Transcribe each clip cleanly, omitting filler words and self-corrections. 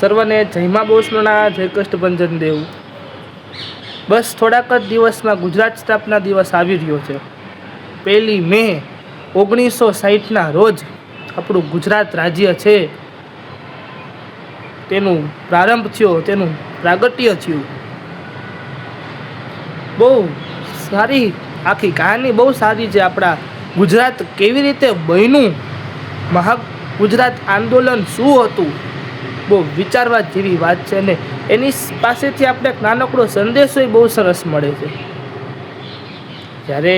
સર્વને જય મા બોસલોના, જય કષ્ટભંજન દેવ. બસ થોડાક જ દિવસમાં ગુજરાત સ્થાપના દિવસ આવી રહ્યો છે. 1 મે 1960ના રોજ આપણું ગુજરાત રાજ્ય છે તેનું પ્રારંભ થયો, તેનું પ્રાગટ્ય થયું. બહુ સારી આખી કહાની બહુ સારી છે. આપણા ગુજરાત કેવી રીતે બન્યું, ગુજરાત આંદોલન શું હતું, બહુ વિચારવા જેવી વાત છે. ને એની પાસેથી આપણે એક નાનકડો સંદેશો બહુ સરસ મળે છે. જ્યારે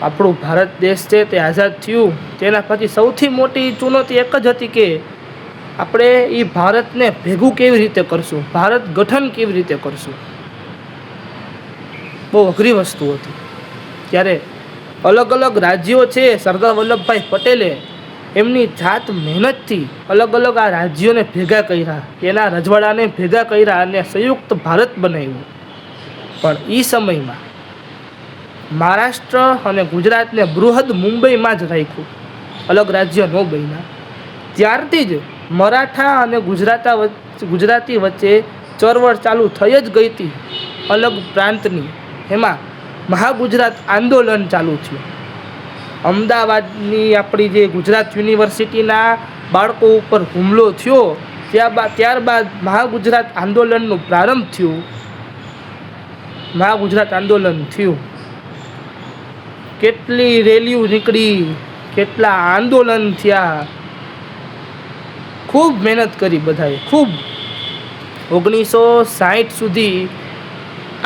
આપણું ભારત દેશ છે તે આઝાદ થયું, તેના પછી સૌથી મોટી ચુનૌતી એક જ હતી કે આપણે એ ભારતને ભેગું કેવી રીતે કરશું, ભારત ગઠન કેવી રીતે કરશું. બહુ અઘરી વસ્તુ હતી. ત્યારે અલગ અલગ રાજ્યો છે, સરદાર વલ્લભભાઈ પટેલે એમની જાત મહેનતથી અલગ અલગ આ રાજ્યોને ભેગા કર્યા, એના રજવાડાને ભેગા કર્યા અને સંયુક્ત ભારત બનાવ્યું. પણ એ સમયમાં મહારાષ્ટ્ર અને ગુજરાતને બૃહદ મુંબઈમાં જ રાખ્યું, અલગ રાજ્ય ન બન્યા. ત્યારથી જ મરાઠા અને ગુજરાતી વચ્ચે ચળવળ ચાલુ થઈ જ ગઈ હતી અલગ પ્રાંતની. એમાં મહાગુજરાત આંદોલન ચાલુ થયું. અમદાવાદની આપણી જે ગુજરાત યુનિવર્સિટીના બાળકો ઉપર હુમલો થયો, ત્યારબાદ મહાગુજરાત આંદોલનનો પ્રારંભ થયો. મહાગુજરાત આંદોલન થયું, કેટલી રેલીઓ નીકળી, કેટલા આંદોલન થયા, ખૂબ મહેનત કરી બધાએ, ખૂબ. 1960 સુધી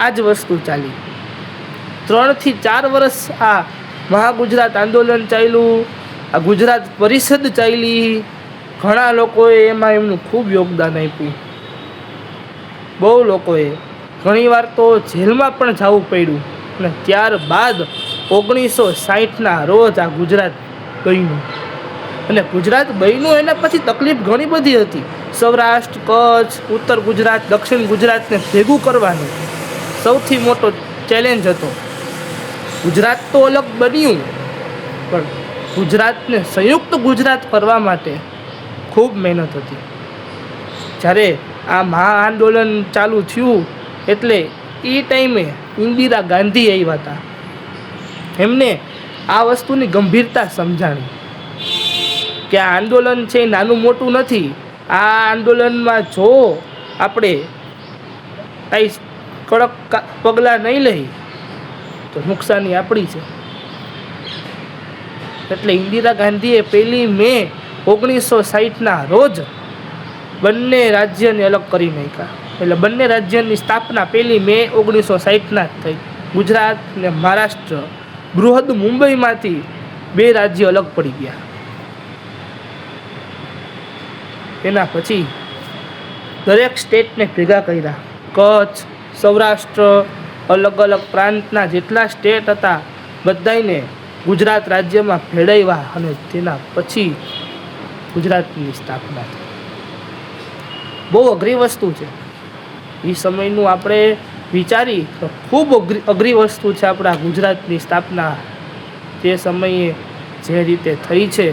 આ જ વસ્તુ ચાલી. 3 થી 4 વર્ષ આ મહાગુજરાત આંદોલન ચાલ્યું, આ ગુજરાત પરિષદ ચાલી. ઘણા લોકોએ એમાં એમનું ખૂબ યોગદાન આપ્યું, બહુ લોકોએ. ઘણીવાર તો જેલમાં પણ જવું પડ્યું. અને ત્યારબાદ 1960ના રોજ આ ગુજરાત બન્યું. અને ગુજરાત બન્યું એના પછી તકલીફ ઘણી બધી હતી. સૌરાષ્ટ્ર, કચ્છ, ઉત્તર ગુજરાત, દક્ષિણ ગુજરાતને ભેગું કરવાનું સૌથી મોટો ચેલેન્જ હતો. ગુજરાત તો અલગ બન્યું, પણ ગુજરાતને સંયુક્ત ગુજરાત કરવા માટે ખૂબ મહેનત હતી. જ્યારે આ મહા આંદોલન ચાલુ થયું એટલે એ ટાઈમે ઇન્દિરા ગાંધી આવ્યા હતા. એમને આ વસ્તુની ગંભીરતા સમજાણી કે આ આંદોલન છે એ નાનું મોટું નથી. આ આંદોલનમાં જો આપણે કંઈ કડક પગલાં નહીં લઈ તો નુકસાની આપણી છે. એટલે ઇન્દિરા ગાંધીએ 1 મે 1960ના રોજ બંને રાજ્યને અલગ કરી નાખ્યા. એટલે બંને રાજ્યની સ્થાપના 1 મે 1960ના થઈ. ગુજરાત ને મહારાષ્ટ્ર બૃહદ મુંબઈમાંથી 2 રાજ્ય અલગ પડી ગયા. એના પછી દરેક સ્ટેટને ભેગા કર્યા. કચ્છ, સૌરાષ્ટ્ર, અલગ અલગ પ્રાંતના જેટલા સ્ટેટ હતા બધાને ગુજરાત રાજ્યમાં ભેળવ્યા અને તેના પછી ગુજરાતની સ્થાપના થઈ. બહુ અઘરી વસ્તુ છે. એ સમયનું આપણે વિચારી તો ખૂબ અઘરી વસ્તુ છે આપણા ગુજરાતની સ્થાપના. તે સમયે જે રીતે થઈ છે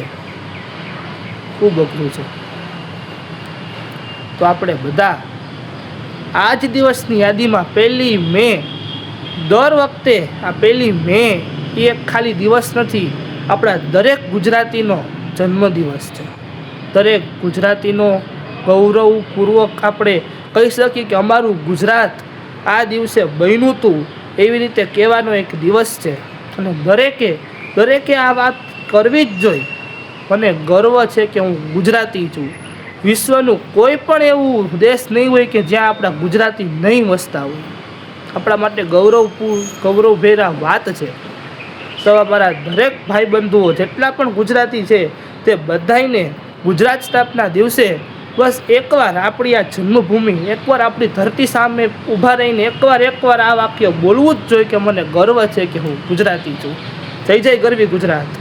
ખૂબ અઘરું છે. તો આપણે બધા આ જ દિવસની યાદીમાં 1 મે, દર વખતે આ 1 મે એ એક ખાલી દિવસ નથી, આપણા દરેક ગુજરાતીનો જન્મદિવસ છે. દરેક ગુજરાતીનો ગૌરવપૂર્વક આપણે કહી શકીએ કે અમારું ગુજરાત આ દિવસે બન્યું હતું, એવી રીતે કહેવાનો એક દિવસ છે. અને દરેકે આ વાત કરવી જ જોઈએ. મને ગર્વ છે કે હું ગુજરાતી છું. વિશ્વનું કોઈ પણ એવું દેશ નહીં હોય કે જ્યાં આપણા ગુજરાતી નહીં વસતા હોય. આપણા માટે ગૌરવભેરા વાત છે. તો અમારા દરેક ભાઈબંધુઓ જેટલા પણ ગુજરાતી છે તે બધાને ગુજરાત સ્થાપના દિવસે બસ એકવાર આપણી આ જન્મભૂમિ, એકવાર આપણી ધરતી સામે ઊભા રહીને એકવાર આ વાક્ય બોલવું જ જોઈએ કે મને ગર્વ છે કે હું ગુજરાતી છું. જય જય ગરવી ગુજરાત.